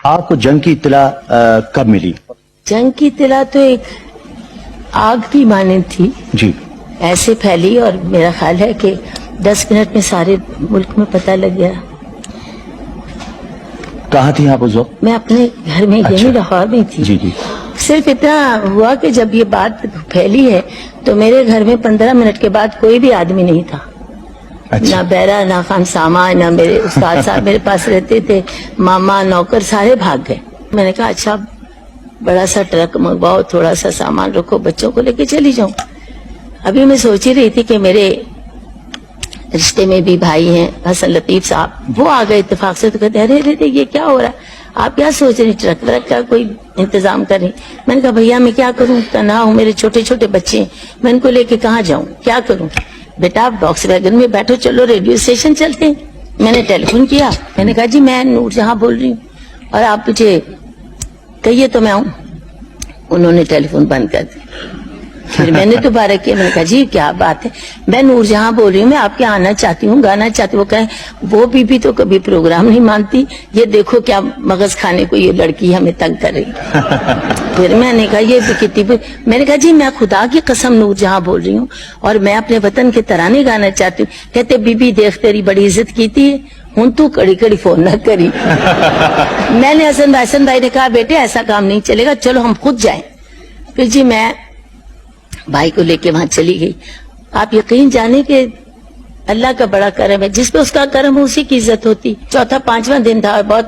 آپ کو جنگ کی اطلاع کب ملی؟ جنگ کی اطلاع تو ایک آگ کی مانند تھی، جی، ایسے پھیلی، اور میرا خیال ہے کہ 10 منٹ میں سارے ملک میں پتہ لگ گیا۔ کہاں تھی آپ اس وقت؟ میں اپنے گھر میں یہیں لاہور میں تھی۔ جی جی، صرف اتنا ہوا کہ جب یہ بات پھیلی ہے تو میرے گھر میں 15 منٹ کے بعد کوئی بھی آدمی نہیں تھا، نہ بیرا، نہ خان سامان، نہ میرے استاد صاحب میرے پاس رہتے تھے، ماما، نوکر سارے بھاگ گئے۔ میں نے کہا اچھا بڑا سا ٹرک منگواؤ، تھوڑا سا سامان رکھو، بچوں کو لے کے چلی جاؤں۔ ابھی میں سوچ ہی رہی تھی کہ میرے رشتے میں بھی بھائی ہیں حسن لطیف صاحب، وہ آ گئے اتفاق سے، تو کہتے ارے ارے یہ کیا ہو رہا ہے، آپ کیا سوچ رہی، ٹرک ورک کا کوئی انتظام کر رہی؟ میں نے کہا بھیا میں کیا کروں، تنہا ہوں، میرے چھوٹے چھوٹے بچے ہیں، میں ان کو لے کے کہاں جاؤں، کیا کروں؟ بیٹا آپ باکس ویگن میں بیٹھو، چلو ریڈیو اسٹیشن چلتے ہیں۔ میں نے ٹیلی فون کیا، میں نے کہا جی میں نور جہاں بول رہی ہوں اور آپ مجھے کہیے تو میں آؤں۔ انہوں نے ٹیلی فون بند کر دیا۔ پھر میں نے دوبارہ کیا، میں نے کہا جی کیا بات ہے، میں نور جہاں بول رہی ہوں، میں آپ کے آنا چاہتی ہوں، گانا چاہتی ہوں۔ وہ کہیں وہ بی بی تو کبھی پروگرام نہیں مانتی، یہ دیکھو کیا مغز کھانے کو یہ لڑکی ہمیں تنگ کر رہی۔ پھر میں نے کہا یہ کتنی، میں نے کہا جی میں خدا کی قسم نور جہاں بول رہی ہوں اور میں اپنے وطن کے ترانے گانا چاہتی ہوں۔ کہتے بی بی دیکھ تیری بڑی عزت کیتی ہے، ہوں تو کڑی کڑی فون نہ کری۔ میں نے حسن بھائی نے کہا بیٹے ایسا کام نہیں چلے گا، چلو ہم خود جائیں۔ پھر جی میں بھائی کو لے کے وہاں چلی گئی۔ آپ یقین جانے کہ اللہ کا بڑا کرم ہے، جس پہ اس کا کرم ہو اسی کی عزت ہوتی۔ چوتھا پانچواں دن تھا اور بہت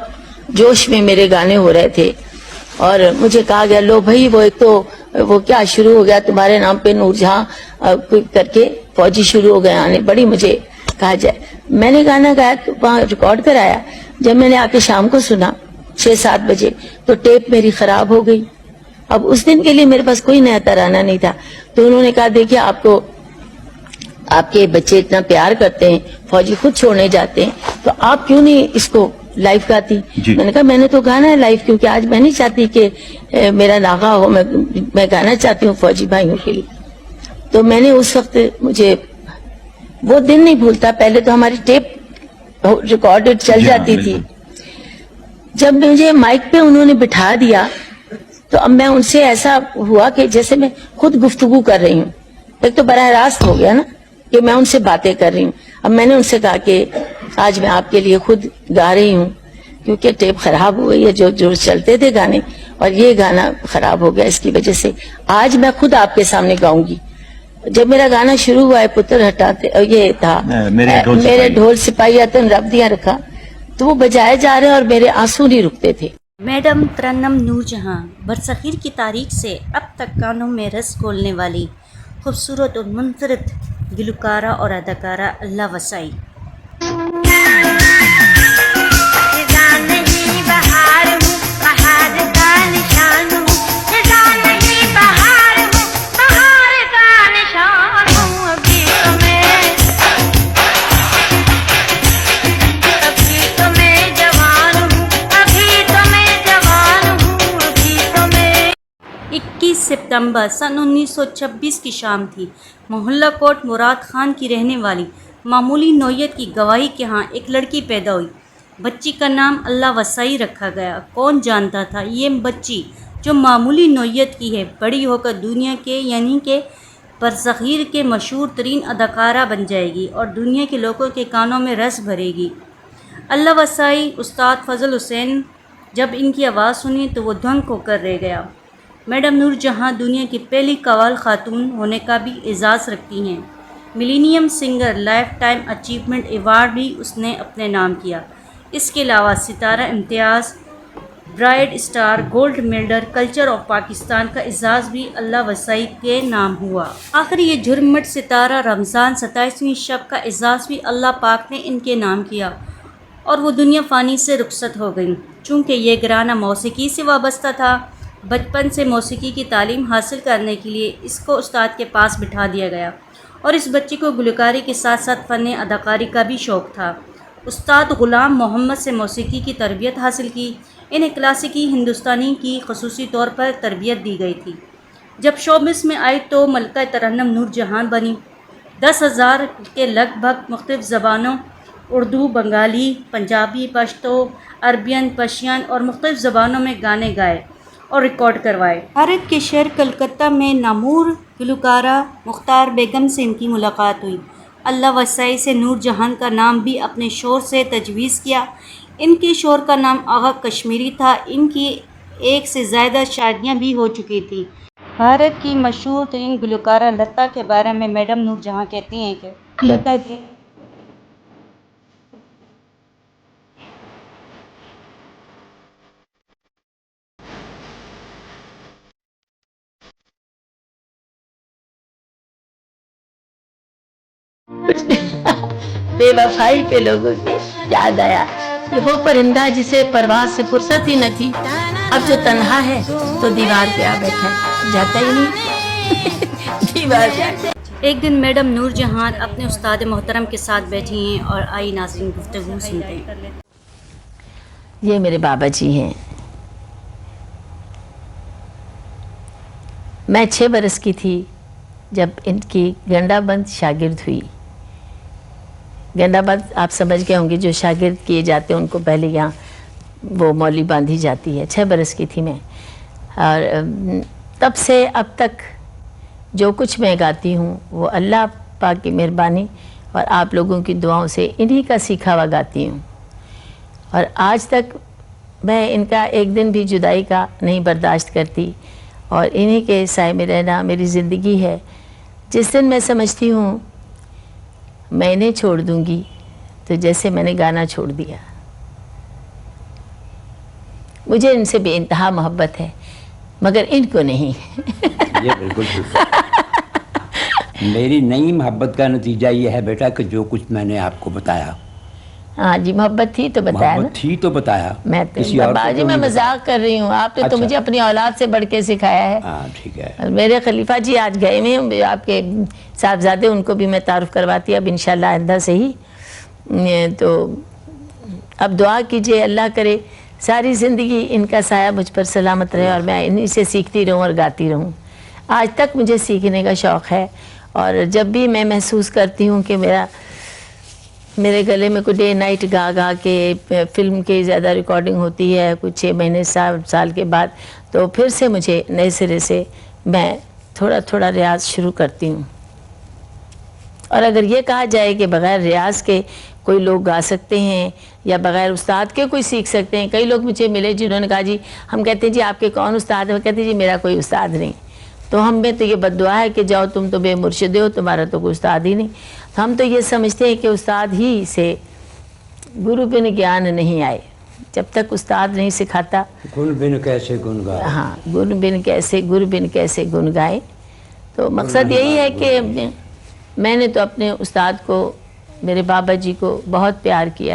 جوش میں میرے گانے ہو رہے تھے، اور مجھے کہا گیا لو بھائی وہ ایک تو وہ کیا شروع ہو گیا تمہارے نام پہ نور جہاں کر کے فوجی شروع ہو گئے آنے، بڑی مجھے کہا جائے۔ میں نے گانا گایا تو وہاں ریکارڈ کرایا، جب میں نے آ کے شام کو سنا 6-7 بجے تو ٹیپ میری خراب ہو گئی۔ اب اس دن کے لیے میرے پاس کوئی نیا ترانہ نہیں تھا، تو انہوں نے کہا دیکھیے آپ کو آپ کے بچے اتنا پیار کرتے ہیں، فوجی خود چھوڑنے جاتے ہیں، تو آپ کیوں نہیں اس کو لائیو گاتی؟ میں نے کہا میں نے تو گانا ہے لائیو، کیونکہ آج میں نہیں چاہتی کہ میرا ناغہ ہو، میں گانا چاہتی ہوں فوجی بھائیوں کے لیے۔ تو میں نے اس وقت، مجھے وہ دن نہیں بھولتا، پہلے تو ہماری ٹیپ ریکارڈڈ چل جاتی تھی، جب مجھے مائک پہ انہوں نے بٹھا دیا تو اب میں ان سے ایسا ہوا کہ جیسے میں خود گفتگو کر رہی ہوں، ایک تو براہ راست ہو گیا نا کہ میں ان سے باتیں کر رہی ہوں۔ اب میں نے ان سے کہا کہ آج میں آپ کے لیے خود گا رہی ہوں، کیونکہ ٹیپ خراب ہو گئی ہے، جو چلتے تھے گانے اور یہ گانا خراب ہو گیا، اس کی وجہ سے آج میں خود آپ کے سامنے گاؤں گی۔ جب میرا گانا شروع ہوا ہے پتر ہٹاتے، یہ تھا میرے ڈھول سپاہی تن رب دیا رکھا، تو وہ بجائے جا رہے اور میرے آنسو نہیں رکتے تھے۔ میڈم ترنم نور جہاں برصغیر کی تاریخ سے اب تک کانوں میں رس گھولنے والی خوبصورت اور منفرد گلوکارہ اور اداکارہ اللہ وسائی۔ ستمبر سن 1926 کی شام تھی۔ محلہ کوٹ مراد خان کی رہنے والی معمولی نوعیت کی گواہی کے ہاں ایک لڑکی پیدا ہوئی۔ بچی کا نام اللہ وسائی رکھا گیا۔ کون جانتا تھا یہ بچی جو معمولی نوعیت کی ہے بڑی ہو کر دنیا کے یعنی کہ برصغیر کے مشہور ترین اداکارہ بن جائے گی اور دنیا کے لوگوں کے کانوں میں رس بھرے گی۔ اللہ وسائی استاد فضل حسین جب ان کی آواز سنی تو وہ دھنگ ہو کر رہ گیا۔ میڈم نور جہاں دنیا کی پہلی قوال خاتون ہونے کا بھی اعزاز رکھتی ہیں۔ Millennium singer life time achievement award بھی اس نے اپنے نام کیا۔ اس کے علاوہ Sitara Imtiaz, bright star, gold medal culture of Pakistan کا اعزاز بھی اللہ وسائی کے نام ہوا۔ آخر یہ جھرمٹ ستارہ رمضان 27ویں شب کا اعزاز بھی اللہ پاک نے ان کے نام کیا اور وہ دنیا فانی سے رخصت ہو گئیں۔ چونکہ یہ گھرانہ موسیقی سے وابستہ تھا، بچپن سے موسیقی کی تعلیم حاصل کرنے کے لیے اس کو استاد کے پاس بٹھا دیا گیا اور اس بچی کو گلوکاری کے ساتھ ساتھ فن اداکاری کا بھی شوق تھا۔ استاد غلام محمد سے موسیقی کی تربیت حاصل کی۔ انہیں کلاسیکی ہندوستانی کی خصوصی طور پر تربیت دی گئی تھی۔ جب شوبز میں آئی تو ملکہ ترنم نور جہاں بنی۔ 10,000 کے لگ بھگ مختلف زبانوں اردو، بنگالی، پنجابی، پشتو، عربین، پرشین اور مختلف زبانوں میں گانے گائے اور ریکارڈ کروائے۔ بھارت کے شہر کلکتہ میں نامور گلوکارہ مختار بیگم سے ان کی ملاقات ہوئی۔ اللہ وسائی سے نور جہاں کا نام بھی اپنے شوہر سے تجویز کیا۔ ان کے شوہر کا نام آغا کشمیری تھا۔ ان کی ایک سے زائد شادیاں بھی ہو چکی تھیں۔ بھارت کی مشہور ترین گلوکارہ لتا کے بارے میں میڈم نور جہاں کہتی ہیں کہ لتا جی بے وفائی پہ لوگوں کی یاد آیا کہ وہ پرندہ جسے پرواز سے فرصت ہی نہ تھی، اب جو تنہا ہے تو دیوار پہ آ بیٹھا ہے، جاتا ہی نہیں دیوار پہ۔ ایک دن میڈم نور جہاں اپنے استاد محترم کے ساتھ بیٹھی ہیں اور آئی ناظرین گفتگو سنتے ہیں۔ یہ میرے بابا جی ہیں۔ میں 6 برس کی تھی جب ان کی گنڈا بند شاگرد ہوئی۔ گنڈا بند آپ سمجھ گئے ہوں گے، جو شاگرد کیے جاتے ہیں ان کو پہلے یہاں وہ مولی باندھی جاتی ہے۔ 6 برس کی تھی میں، اور تب سے اب تک جو کچھ میں گاتی ہوں وہ اللہ پاک کی مہربانی اور آپ لوگوں کی دعاؤں سے انہی کا سیکھا ہوا گاتی ہوں، اور آج تک میں ان کا ایک دن بھی جدائی کا نہیں برداشت کرتی، اور انہی کے سائے میں رہنا میری زندگی ہے۔ جس دن میں سمجھتی ہوں میں انہیں چھوڑ دوں گی تو جیسے میں نے گانا چھوڑ دیا۔ مجھے ان سے بے انتہا محبت ہے، مگر ان کو نہیں۔ یہ بالکل میری نئی محبت کا نتیجہ یہ ہے بیٹا کہ جو کچھ میں نے آپ کو بتایا، ہاں جی، محبت تھی تو بتایا نا۔ محبت تھی تو بتایا۔ میں بابا جی میں مذاق کر رہی ہوں، آپ نے تو مجھے اپنی اولاد سے بڑھ کے سکھایا ہے۔ ہاں ٹھیک ہے۔ میرے خلیفہ جی آج گئے ہوئے ہیں، آپ کے صاحبزادے، ان کو بھی میں تعارف کرواتی اب انشاءاللہ آئندہ سے ہی۔ تو اب دعا کیجئے اللہ کرے ساری زندگی ان کا سایہ مجھ پر سلامت رہے اور میں انہی سے سیکھتی رہوں اور گاتی رہوں۔ آج تک مجھے سیکھنے کا شوق ہے، اور جب بھی میں محسوس کرتی ہوں کہ میرے گلے میں کوئی ڈے نائٹ گا گا کے فلم کی زیادہ ریکارڈنگ ہوتی ہے کچھ 6 مہینے سال کے بعد، تو پھر سے مجھے نئے سرے سے میں تھوڑا تھوڑا ریاض شروع کرتی ہوں۔ اور اگر یہ کہا جائے کہ بغیر ریاض کے کوئی لوگ گا سکتے ہیں یا بغیر استاد کے کوئی سیکھ سکتے ہیں، کئی لوگ مجھے ملے جنہوں نے کہا جی ہم کہتے ہیں جی آپ کے کون استاد ہیں، وہ کہتے ہیں جی میرا کوئی استاد نہیں۔ تو ہم میں تو یہ بد دعا ہے کہ جاؤ تم تو بے مرشد ہو، تمہارا تو کوئی استاد ہی نہیں۔ ہم تو یہ سمجھتے ہیں کہ استاد ہی سے گرو بن گیان نہیں آئے، جب تک استاد نہیں سکھاتا۔ گن بن کیسے گن گائے۔ ہاں، گر بن کیسے گن گائے۔ تو مقصد یہی ہے کہ میں نے تو اپنے استاد کو، میرے بابا جی کو بہت پیار کیا۔